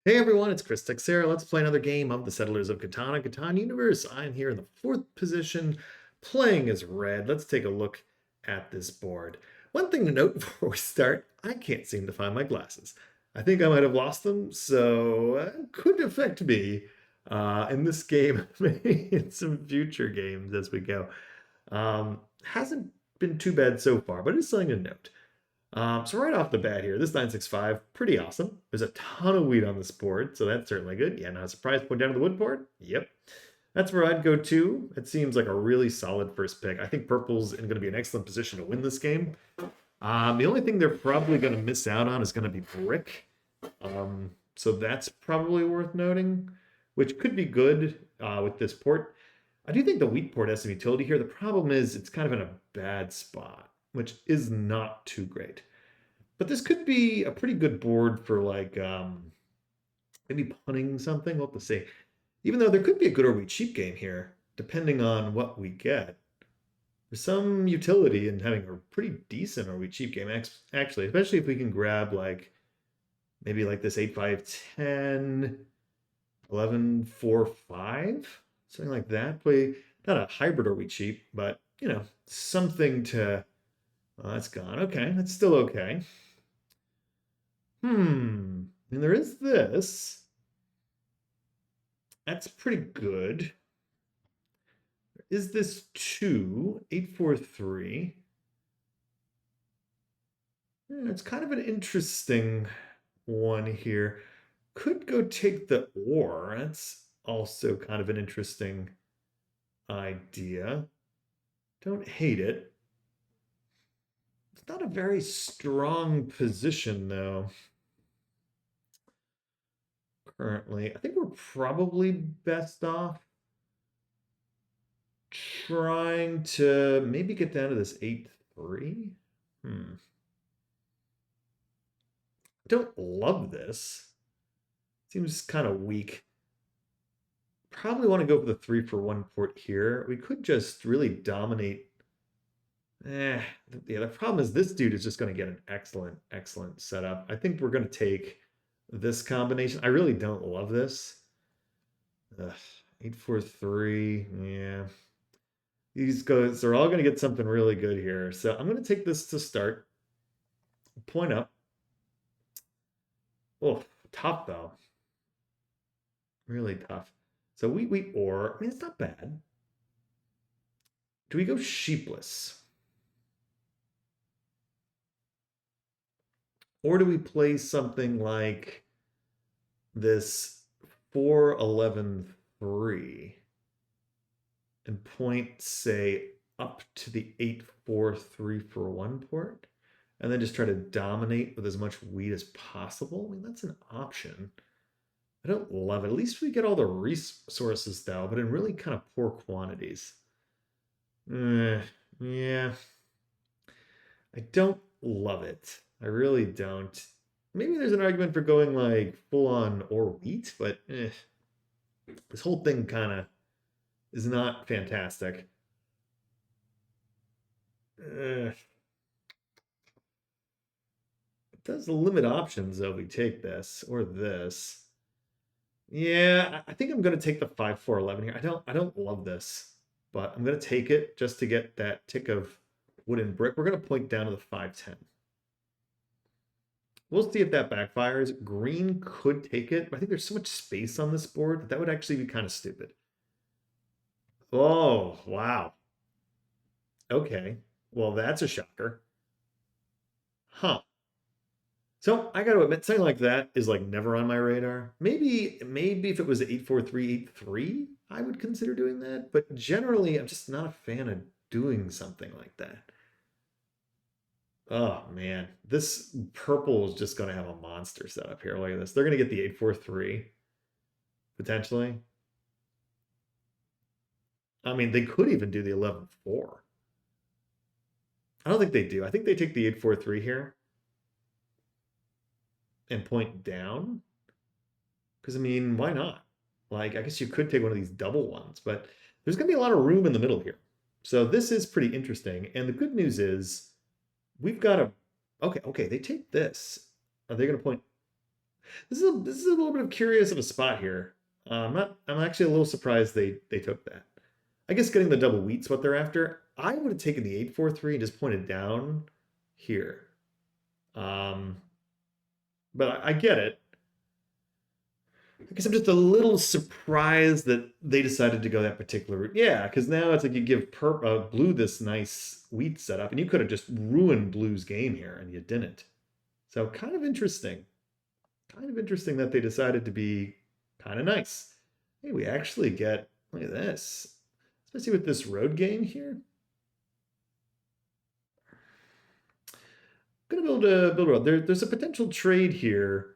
Hey everyone, it's Chris Texera. Let's play another game of the Settlers of Catan, Catan Universe. I'm here in the fourth position, playing as red. Let's take a look at this board. One thing to note before we start, I can't seem to find my glasses. I think I might have lost them, so it could affect me in this game, maybe in some future games as we go. Hasn't been too bad so far, but it's something to note. So right off the bat here, this 965, pretty awesome. There's a ton of wheat on this board, so that's certainly good. Yeah, not a surprise. Point down to the wood board. Yep. That's where I'd go to. It seems like a really solid first pick. I think purple's going to be an excellent position to win this game. The only thing they're probably going to miss out on is going to be brick. So that's probably worth noting, which could be good with this port. I do think the wheat port has some utility here. The problem is it's kind of in a bad spot, which is not too great. But this could be a pretty good board for like maybe punting something. We'll have to see. Even though there could be a good or wheat cheap game here, depending on what we get. There's some utility in having a pretty decent or wheat cheap game, actually, especially if we can grab like maybe like this 8-5-10, 11-4-5, something like that. Play not a hybrid or wheat cheap, but you know, something to. Oh, that's gone. Okay, that's still okay. And there is this. That's pretty good. Is this 8-4-3? It's kind of an interesting one here. Could go take the or. That's also kind of an interesting idea. Don't hate it. It's not a very strong position, though. Currently, I think we're probably best off trying to maybe get down to this 8-3. Don't love this. Seems kind of weak. Probably want to go for the 3-for-1 port here. We could just really dominate. Yeah, the problem is this dude is just going to get an excellent setup. I think we're going to take this combination. I really don't love this. Ugh, 8-4-3. Yeah. These guys are all going to get something really good here. So I'm going to take this to start. Point up. Oh, tough though. Really tough. So we or, I mean, it's not bad. Do we go sheepless? Or do we play something like this 4-11-3 and point, say, up to the 8-4-3-for-1 port? And then just try to dominate with as much wheat as possible? I mean, that's an option. I don't love it. At least we get all the resources, though, but in really kind of poor quantities. Yeah. I don't love it. I really don't. Maybe there's an argument for going like full on or wheat, but this whole thing kind of is not fantastic. It does limit options though. We take this or this. Yeah, I think I'm gonna take the 5-4-11 here. I don't love this, but I'm gonna take it just to get that tick of wood and brick. We're gonna point down to the 5-10. We'll see if that backfires. Green could take it, but I think there's so much space on this board that would actually be kind of stupid. Oh, wow. Okay. Well, that's a shocker. Huh. So I got to admit, something like that is like never on my radar. Maybe if it was 8-4-3-8-3, I would consider doing that. But generally, I'm just not a fan of doing something like that. Oh man, this purple is just going to have a monster setup here. Look at this. They're going to get the 8-4-3 potentially. I mean, they could even do the 11-4. I don't think they do. I think they take the 8-4-3 here and point down. Because, I mean, why not? Like, I guess you could take one of these double ones, but there's going to be a lot of room in the middle here. So this is pretty interesting. And the good news is we've got a. Okay, they take this. Are they going to point? This is a little bit of curious of a spot here. I'm actually a little surprised they took that. I guess getting the double wheat's what they're after. I would have taken the 843 and just pointed down here. Um, but I get it. I guess I'm just a little surprised that they decided to go that particular route. Yeah, because now it's like you give blue this nice wheat setup, and you could have just ruined blue's game here, and you didn't. So kind of interesting. Kind of interesting that they decided to be kind of nice. Hey, we actually get, look at this, especially with this road game here. I'm gonna build a road. There's a potential trade here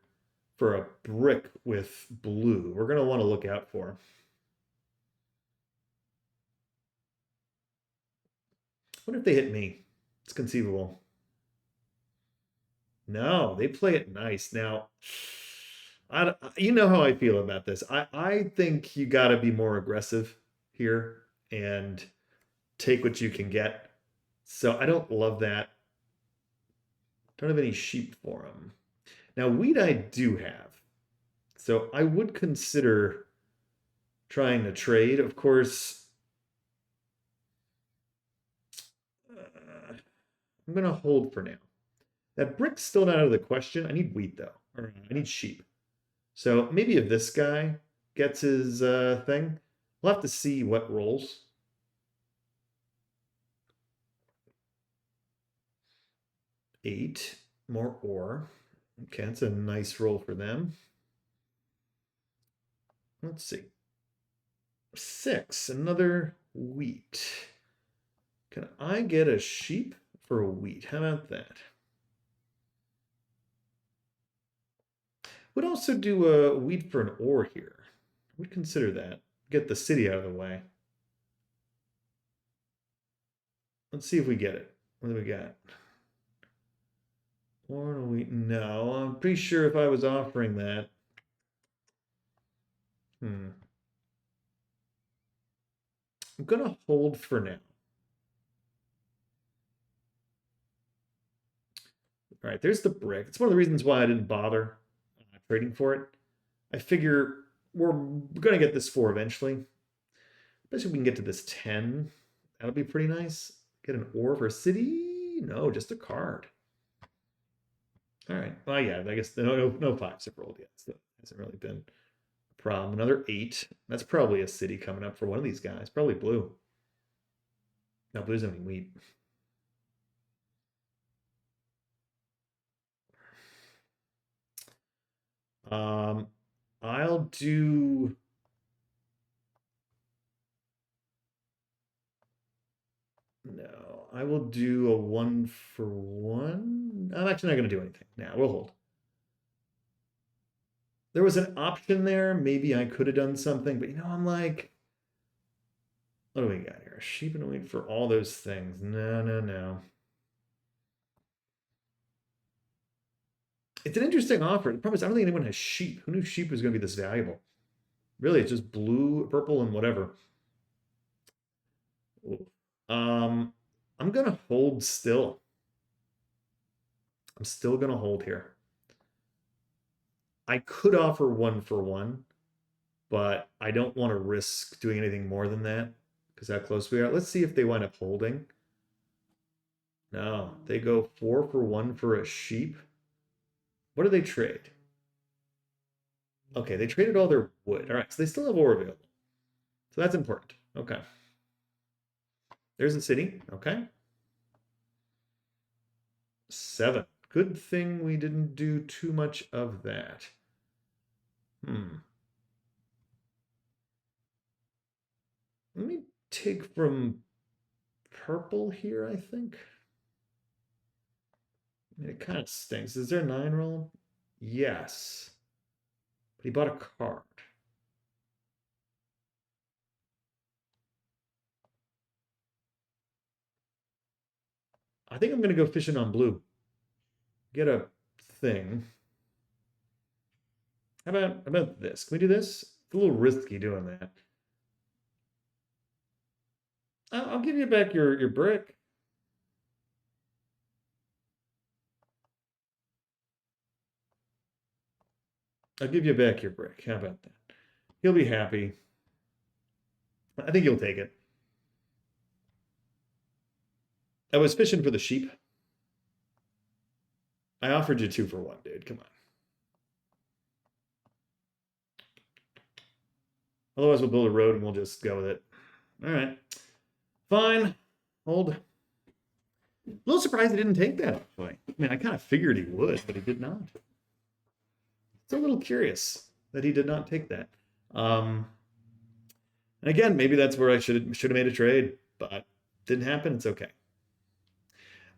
for a brick with blue. We're gonna want to look out for. What if they hit me? It's conceivable. No, they play it nice. Now, you know how I feel about this. I think you got to be more aggressive here and take what you can get. So I don't love that. Don't have any sheep for them. Now, wheat I do have. So I would consider trying to trade. Of course, I'm going to hold for now. That brick's still not out of the question. I need wheat, though. Or I need sheep. So maybe if this guy gets his thing, we'll have to see what rolls. Eight more ore. Okay, that's a nice roll for them. Let's see. Six, another wheat. Can I get a sheep for a wheat? How about that? Would also do a wheat for an ore here. Would consider that. Get the city out of the way. Let's see if we get it. What do we got? Ore and wheat. No, I'm pretty sure if I was offering that. I'm gonna hold for now. All right, there's the brick. It's one of the reasons why I didn't bother trading for it. I figure we're going to get this 4 eventually. Especially if we can get to this 10. That'll be pretty nice. Get an ore for a city? No, just a card. All right. Well, yeah, I guess no 5s have rolled yet. So that hasn't really been a problem. Another 8. That's probably a city coming up for one of these guys. Probably blue. No, blue's only wheat. I'll do. No, I will do a 1-for-1. I'm actually not going to do anything. Now we'll hold. There was an option there. Maybe I could have done something, but I'm like, what do we got here? A sheep and a wheat for all those things. No, no, no. It's an interesting offer. The problem is I don't think anyone has sheep. Who knew sheep was going to be this valuable? Really, it's just blue, purple, and whatever. Um, I'm gonna hold still. I'm still gonna hold here. I could offer 1-for-1, but I don't want to risk doing anything more than that because how close we are. Let's see if they wind up holding. No, they go 4-for-1 for a sheep. What do they trade? Okay, they traded all their wood. All right, so they still have ore available. So that's important. Okay. There's the city. Okay. 7. Good thing we didn't do too much of that. Let me take from purple here, I think. I mean, it kind of stinks. Is there a 9 roll? Yes. But he bought a card. I think I'm going to go fishing on blue. Get a thing. How about this? Can we do this? It's a little risky doing that. I'll give you back your brick. I'll give you back your brick. How about that? He'll be happy. I think you'll take it. I was fishing for the sheep. I offered you 2 for 1, dude. Come on. Otherwise, we'll build a road and we'll just go with it. All right. Fine. Hold. A little surprised he didn't take that, actually. I mean, I kind of figured he would, but he did not. It's a little curious that he did not take that. And again, maybe that's where I should have made a trade, but didn't happen. It's okay.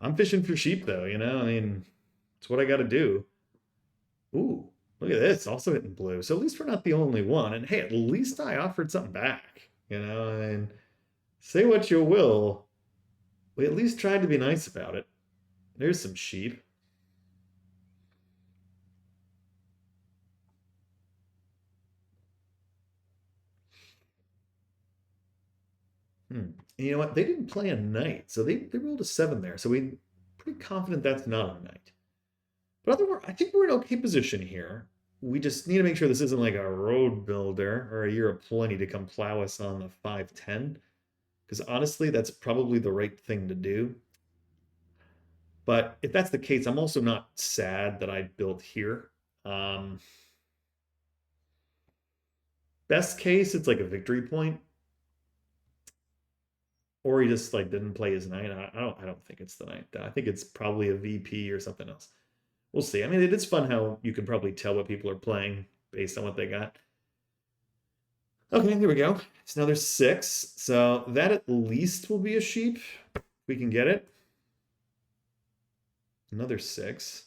I'm fishing for sheep, though. I mean, it's what I got to do. Ooh, look at this, also hitting blue. So at least we're not the only one. And hey, at least I offered something back. And say what you will, we at least tried to be nice about it. There's some sheep. And you know what? They didn't play a knight, so they rolled a 7 there. So we pretty confident that's not a knight. But I think we're in okay position here. We just need to make sure this isn't like a road builder or a year of plenty to come plow us on the 5-10. Because honestly, that's probably the right thing to do. But if that's the case, I'm also not sad that I built here. Best case, it's like a victory point, or he just like didn't play his knight. I don't think it's the knight. I think it's probably a VP or something else. We'll see. I mean, it is fun how you can probably tell what people are playing based on what they got. Okay, here we go. So now there's 6. So that at least will be a sheep. We can get it. Another 6.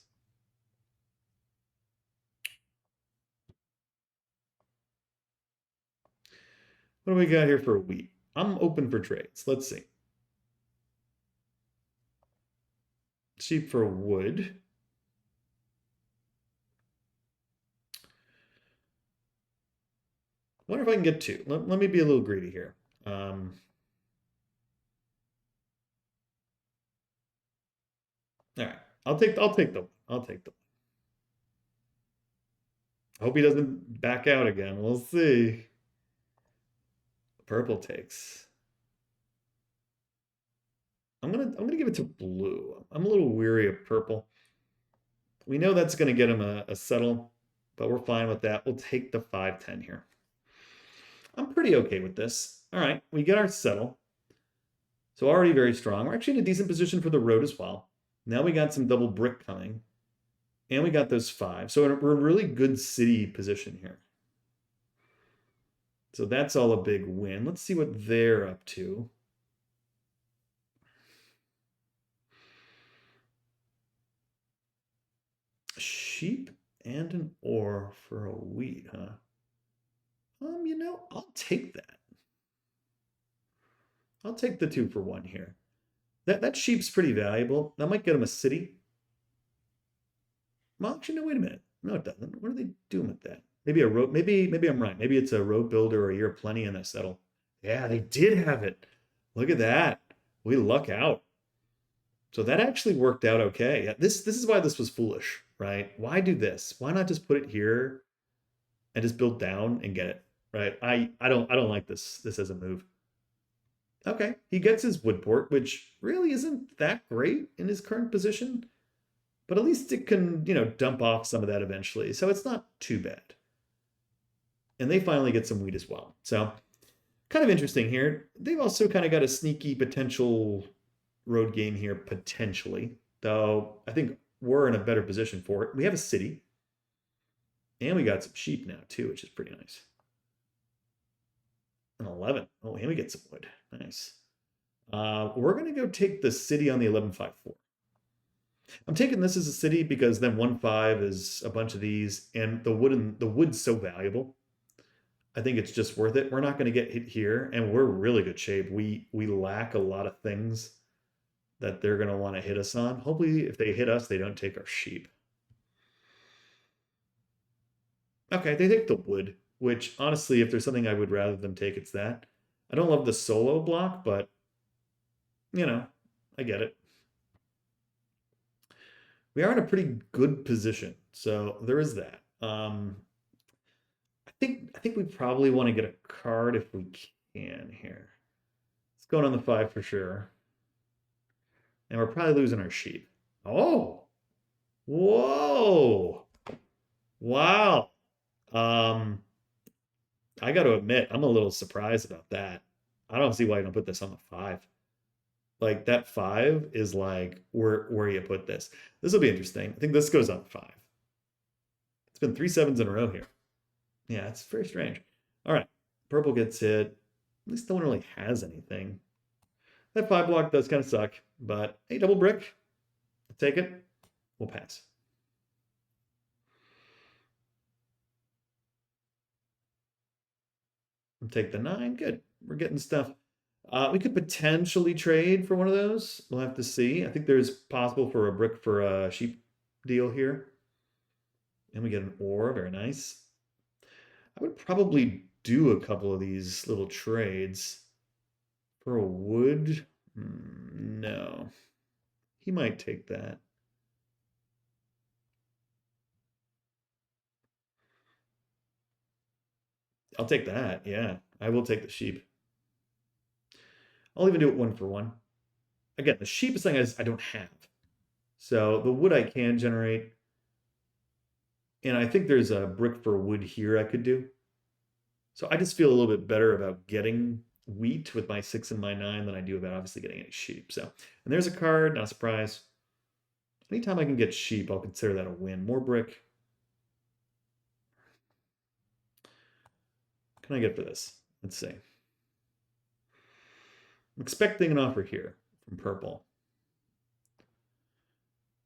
What do we got here for wheat? I'm open for trades. Let's see. Sheep for wood. I wonder if I can get 2. Let me be a little greedy here. All right. I'll take the. I hope he doesn't back out again. We'll see. Purple takes. I'm gonna give it to blue. I'm a little weary of purple. We know that's gonna get him a settle, but we're fine with that. We'll take the 5-10 here. I'm pretty okay with this. All right, we get our settle. So already very strong. We're actually in a decent position for the road as well. Now we got some double brick coming. And we got those 5. So we're in a really good city position here. So that's all a big win. Let's see what they're up to. Sheep and an ore for a wheat, huh? I'll take that. I'll take the 2 for 1 here. That sheep's pretty valuable. That might get him a city. Well, actually, no, wait a minute. No, it doesn't. What are they doing with that? Maybe a road. Maybe I'm right. Maybe it's a road builder or a year of plenty in that settle. Yeah, they did have it. Look at that. We luck out. So that actually worked out okay. Yeah, this is why this was foolish, right? Why do this? Why not just put it here and just build down and get it, right? I don't like this as a move. Okay, he gets his woodport, which really isn't that great in his current position, but at least it can, dump off some of that eventually. So it's not too bad. And they finally get some wheat as well. So kind of interesting here. They've also kind of got a sneaky potential road game here, potentially. Though I think we're in a better position for it. We have a city. And we got some sheep now, too, which is pretty nice. An 11. Oh, and we get some wood. Nice. We're going to go take the city on the 11-5-4. I'm taking this as a city because then 1-5 is a bunch of these, and the wood's so valuable. I think it's just worth it. We're not going to get hit here, and we're really good shape. We lack a lot of things that they're going to want to hit us on. Hopefully, if they hit us, they don't take our sheep. Okay, they take the wood, which honestly, if there's something I would rather them take, it's that. I don't love the solo block, but I get it. We are in a pretty good position, so there is that. I think we probably want to get a card if we can here. It's going on the 5 for sure. And we're probably losing our sheep. Oh, whoa. Wow. Um, I got to admit, I'm a little surprised about that. I don't see why you don't put this on the 5. Like that 5 is like where you put this. This will be interesting. I think this goes on the 5. It's been 3 sevens in a row here. Yeah, it's very strange. All right, purple gets hit. At least no one really has anything. That 5 block does kind of suck, but hey, double brick. I'll take it. We'll pass. We'll take the 9. Good. We're getting stuff. We could potentially trade for one of those. We'll have to see. I think there's possible for a brick for a sheep deal here. And we get an ore. Very nice. I would probably do a couple of these little trades. For a wood? No. He might take that. I'll take that. Yeah, I will take the sheep. I'll even do it 1 for 1. Again, the sheep is something I don't have. So the wood I can generate. And I think there's a brick for wood here I could do. So I just feel a little bit better about getting wheat with my 6 and my 9 than I do about obviously getting any sheep. So, and there's a card, not a surprise. Anytime I can get sheep, I'll consider that a win. More brick. What can I get for this? Let's see. I'm expecting an offer here from purple.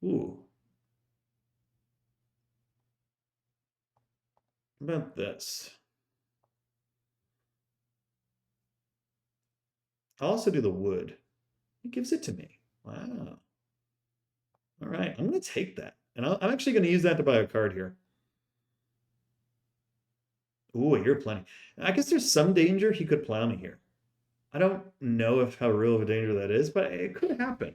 Ooh. How about this? I'll also do the wood. He gives it to me. Wow. All right, I'm going to take that. And I'm actually going to use that to buy a card here. Ooh, you're plenty. I guess there's some danger he could plow me here. I don't know if how real of a danger that is, but it could happen.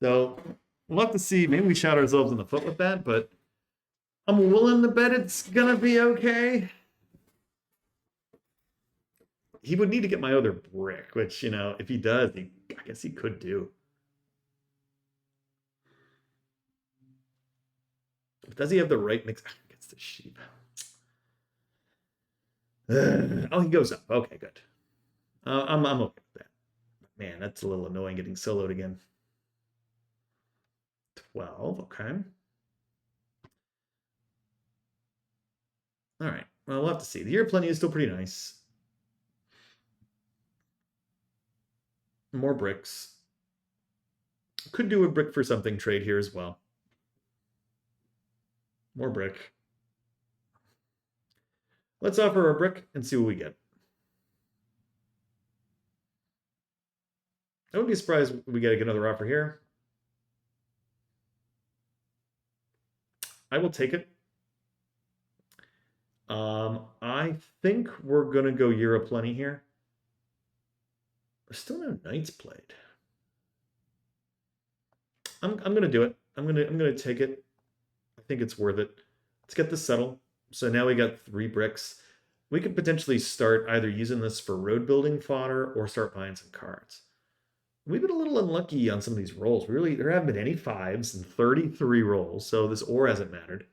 So we'll have to see. Maybe we shot ourselves in the foot with that, but I'm willing to bet it's going to be okay. He would need to get my other brick, which, if he does, I guess he could do. Does he have the right mix? Gets the sheep. Oh, he goes up. Okay, good. I'm okay with that. Man, that's a little annoying getting soloed again. 12, okay. All right, well, we'll have to see. The year plenty is still pretty nice. More bricks. Could do a brick for something trade here as well. More brick. Let's offer a brick and see what we get. I wouldn't be surprised if we get another offer here. I will take it. I think we're gonna go year of plenty here. There's still no knights played. I'm gonna do it. I'm gonna take it. I think it's worth it. Let's get this settled. So now we got 3 bricks. We could potentially start either using this for road building fodder or start buying some cards. We've been a little unlucky on some of these rolls. There haven't been any 5s and 33 rolls, so this ore hasn't mattered.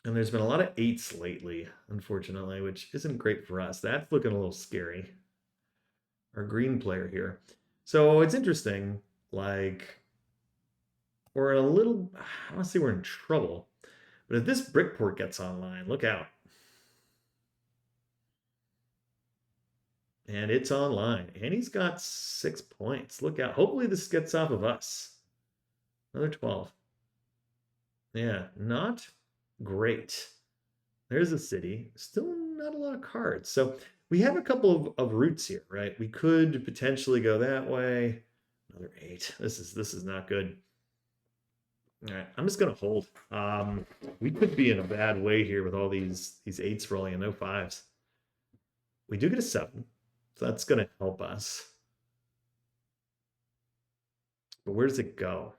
And there's been a lot of 8s lately, unfortunately, which isn't great for us. That's looking a little scary. Our green player here. So it's interesting, like, we're in a little, I don't want to say we're in trouble, but if this brickport gets online, look out. And it's online. And he's got 6 points. Look out. Hopefully this gets off of us. Another 12. Yeah, not great. There's a city. Still not a lot of cards. So we have a couple of routes here, right? We could potentially go that way. Another 8. This is not good. All right, I'm just gonna hold. We could be in a bad way here with all these 8s rolling and no 5s. We do get a 7, so that's gonna help us. But where does it go?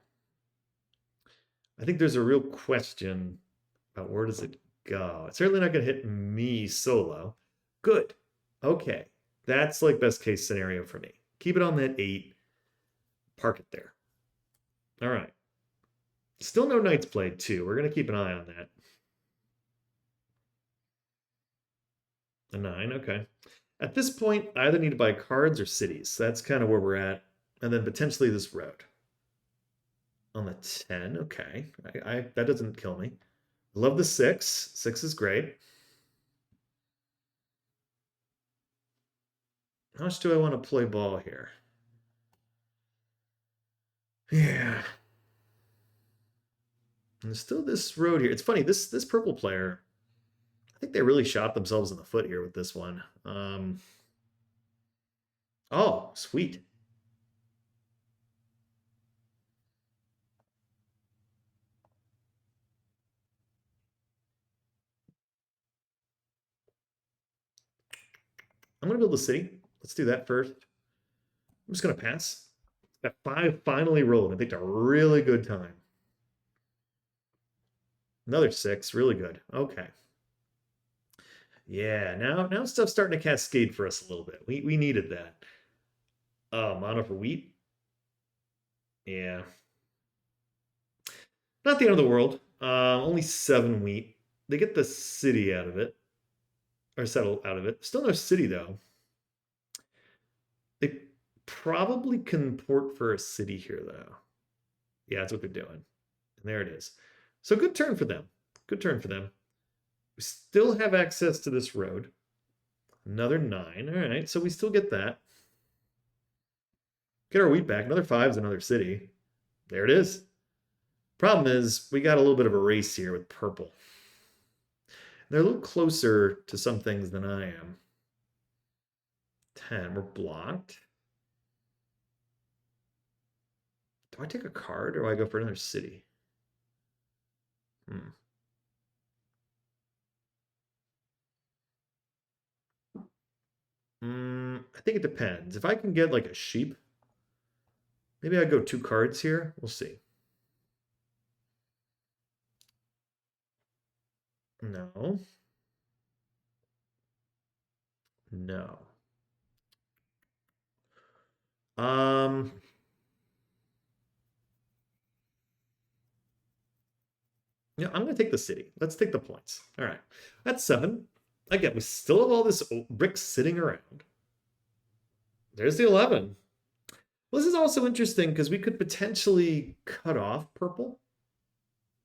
I think there's a real question about where does it go. It's certainly not going to hit me solo. Good. Okay. That's like best case scenario for me. Keep it on that 8. Park it there. All right. Still no knights played, too. We're going to keep an eye on that. A 9. Okay. At this point, I either need to buy cards or cities. That's kind of where we're at. And then potentially this road. On the 10. Okay. That doesn't kill me. Love the 6. 6 is great. How much do I want to play ball here? Yeah. And there's still this road here. It's funny, this purple player, I think they really shot themselves in the foot here with this one. Oh, sweet. I'm gonna build a city. Let's do that first. I'm just gonna pass. That 5 finally rolled. I think a really good time. Another 6, really good. Okay. Yeah, now stuff's starting to cascade for us a little bit. We needed that. Mono for wheat. Yeah. Not the end of the world. Only 7 wheat. They get the city out of it. Or settle out of it. Still no city though. They probably can port for a city here though. Yeah, that's what they're doing. And there it is. So good turn for them. Good turn for them. We still have access to this road. Another 9. All right, so we still get that. Get our wheat back. Another 5 is another city. There it is. Problem is, we got a little bit of a race here with purple. They're a little closer to some things than I am. 10. We're blocked. Do I take a card or do I go for another city? I think it depends. If I can get like a sheep, maybe I go 2 cards here. We'll see. No. No. Um, yeah, I'm going to take the city. Let's take the points. All right. That's 7. Again, we still have all this brick sitting around. There's the 11. Well, this is also interesting because we could potentially cut off purple,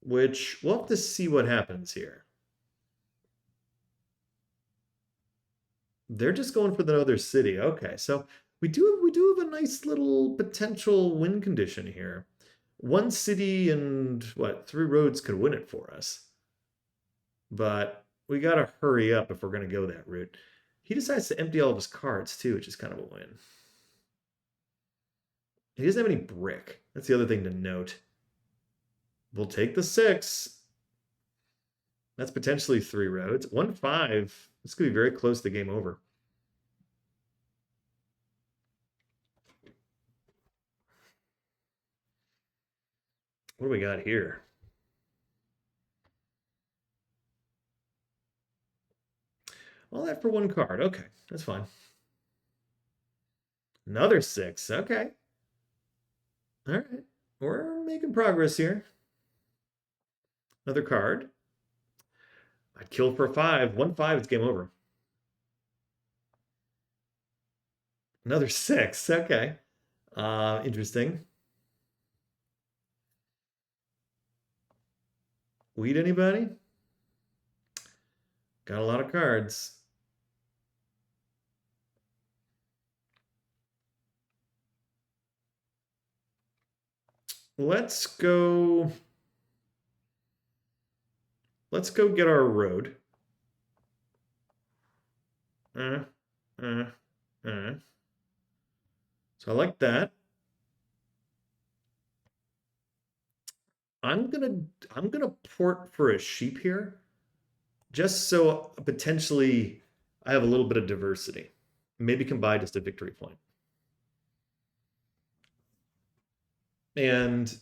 which we'll have to see what happens here. They're just going for the other city. Okay, so we do have a nice little potential win condition here. 1 city and what 3 roads could win it for us, but we gotta hurry up if we're gonna go that route. He decides to empty all of his cards too, which is kind of a win. He doesn't have any brick. That's the other thing to note. We'll take the 6. That's potentially 3 roads. 1-5. This could be very close to game over. What do we got here? All that for 1 card. Okay, that's fine. Another 6. Okay. All right. We're making progress here. Another card. I'd kill for a 5. 1-5, it's game over. Another 6. Okay. Interesting. Weed anybody? Got a lot of cards. Let's go. Let's go get our road. Uh, uh, uh. So I like that. I'm gonna port for a sheep here, just so potentially I have a little bit of diversity. Maybe can buy just a victory point. And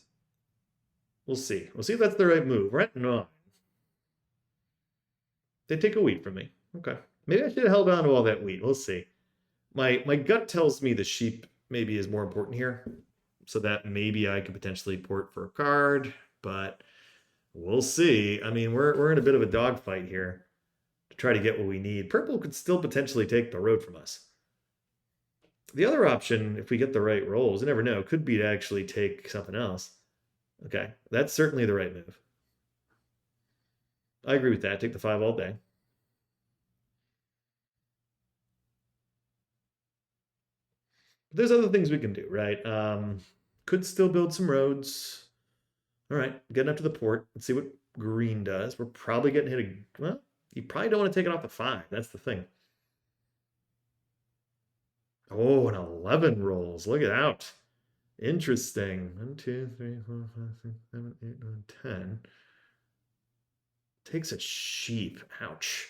we'll see. We'll see if that's the right move. We're at 9. They take a wheat from me. Okay. Maybe I should have held on to all that wheat. We'll see. My gut tells me the sheep maybe is more important here. So that maybe I could potentially port for a card, but we'll see. I mean, we're in a bit of a dogfight here to try to get what we need. Purple could still potentially take the road from us. The other option, if we get the right rolls, you never know, could be to actually take something else. Okay, that's certainly the right move. I agree with that. Take the 5 all day. But there's other things we can do, right? Could still build some roads. All right, getting up to the port. Let's see what green does. We're probably getting hit. Well, you probably don't want to take it off the 5. That's the thing. Oh, an 11 rolls. Look at that. Interesting. 1, 2, 3, 4, 5, 6, 7, 8, 9, 10. Takes a sheep. Ouch.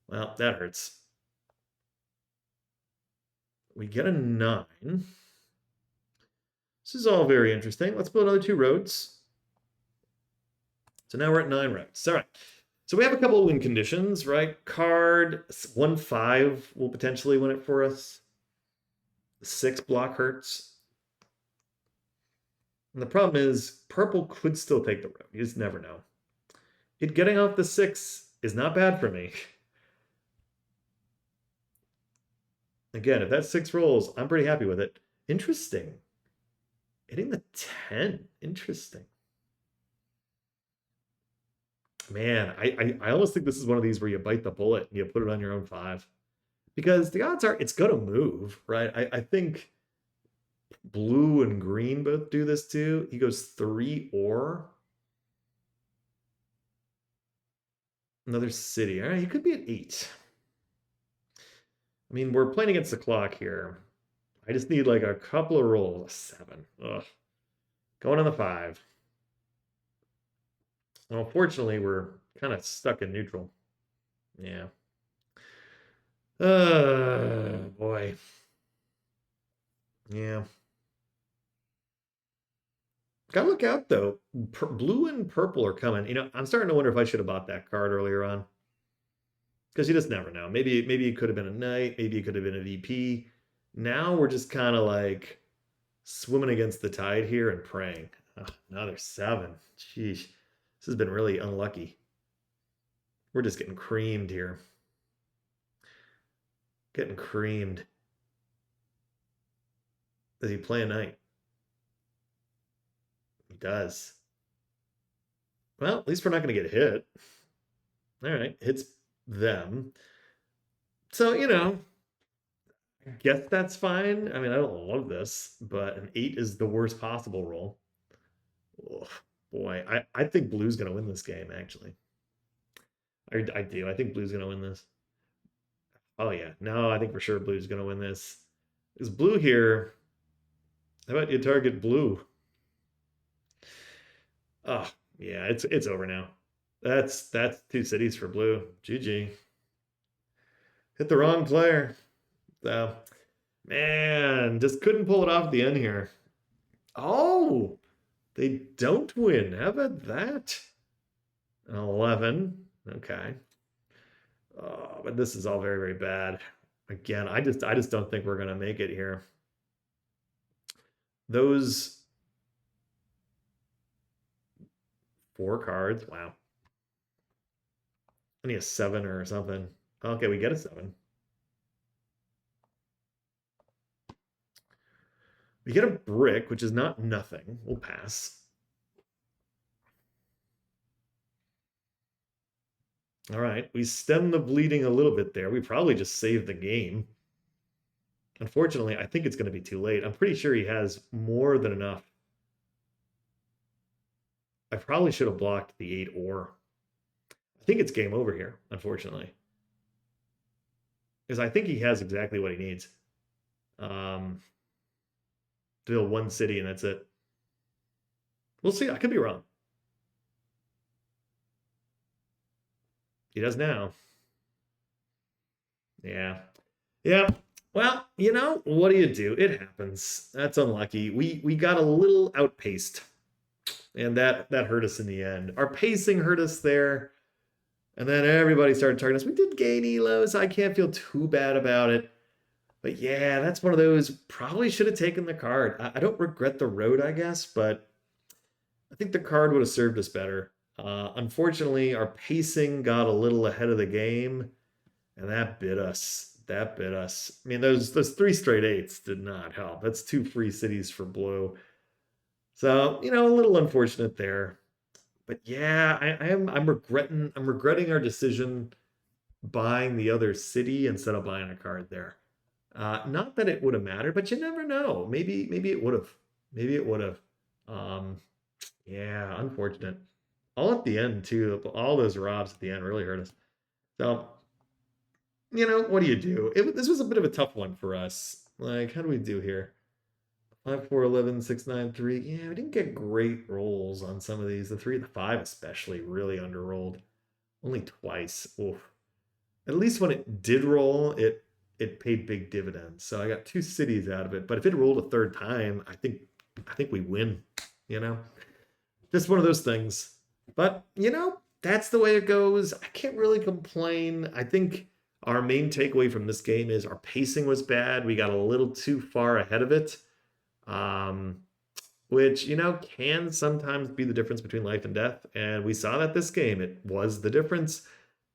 Well, that hurts. We get a 9. This is all very interesting. Let's build another 2 roads. So now we're at 9 roads. All right. So we have a couple of win conditions, right? Card 1/5 will potentially win it for us. 6 block hurts. And the problem is purple could still take the road. You just never know. It getting off the 6 is not bad for me. Again, if that's 6 rolls, I'm pretty happy with it. Interesting. Hitting the 10. Interesting. Man, I almost think this is one of these where you bite the bullet and you put it on your own 5. Because the odds are it's going to move, right? I think blue and green both do this too. He goes 3 or another city. All right, he could be at 8. I mean, we're playing against the clock here. I just need like a couple of rolls. 7. Ugh. Going on the 5. Well, fortunately, we're kind of stuck in neutral. Yeah. Boy. Yeah. Gotta look out though. Blue and purple are coming. You know, I'm starting to wonder if I should have bought that card earlier on. Because you just never know. Maybe it could have been a knight. Maybe it could have been a VP. Now we're just kind of like swimming against the tide here and praying. Another 7. Sheesh. This has been really unlucky. We're just getting creamed here. Getting creamed. Does he play a knight? He does. Well, at least we're not going to get hit. All right, hits them. So, you know, I guess that's fine. I mean, I don't love this, but an 8 is the worst possible roll. Oh, boy, I think blue's going to win this game, actually. I do. I think blue's going to win this. Oh, yeah. No, I think for sure blue's going to win this. Is blue here? How about you target blue? Oh, yeah, it's over now. That's 2 cities for blue. GG. Hit the wrong player. So, man, just couldn't pull it off at the end here. Oh, they don't win. How about that? An 11. Okay. Oh, but this is all very, very bad. Again, I just don't think we're gonna make it here. Those 4 cards. Wow. I need a 7 or something. Okay, we get a 7. We get a brick, which is not nothing. We'll pass. All right, we stem the bleeding a little bit there. We probably just saved the game. Unfortunately, I think it's going to be too late. I'm pretty sure he has more than enough. I probably should have blocked the 8 or. I think it's game over here, unfortunately. Because I think he has exactly what he needs. To build 1 city and that's it. We'll see. I could be wrong. He does now. Yeah. Yeah. Well, you know, what do you do? It happens. That's unlucky. We got a little outpaced. And that hurt us in the end. Our pacing hurt us there. And then everybody started targeting us. We did gain elo, so I can't feel too bad about it. But yeah, that's one of those. Probably should have taken the card. I don't regret the road, I guess, but I think the card would have served us better. Unfortunately, our pacing got a little ahead of the game, and that bit us. That bit us. I mean, those three straight eights did not help. That's two free cities for blue. So, a little unfortunate there. But yeah, I'm regretting our decision buying the other city instead of buying a card there. Not that it would have mattered, but you never know. Maybe it would have. Maybe it would have. Um, yeah, unfortunate. All at the end too. All those robs at the end really hurt us. So, what do you do? This was a bit of a tough one for us. Like, how do we do here? 5, 4, 11, 6, 9, 3. Yeah, we didn't get great rolls on some of these. The 3 and the 5 especially really underrolled. Only twice. Oof. At least when it did roll, it paid big dividends. So I got two cities out of it. But if it rolled a third time, I think we win. You know, just one of those things. But that's the way it goes. I can't really complain. I think our main takeaway from this game is our pacing was bad. We got a little too far ahead of it, um, which can sometimes be the difference between life and death. And we saw that this game, it was the difference,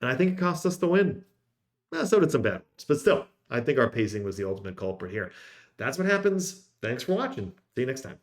and I think it cost us the win. So did some bad ones, but still, I think our pacing was the ultimate culprit here. That's what happens. Thanks for watching. See you next time.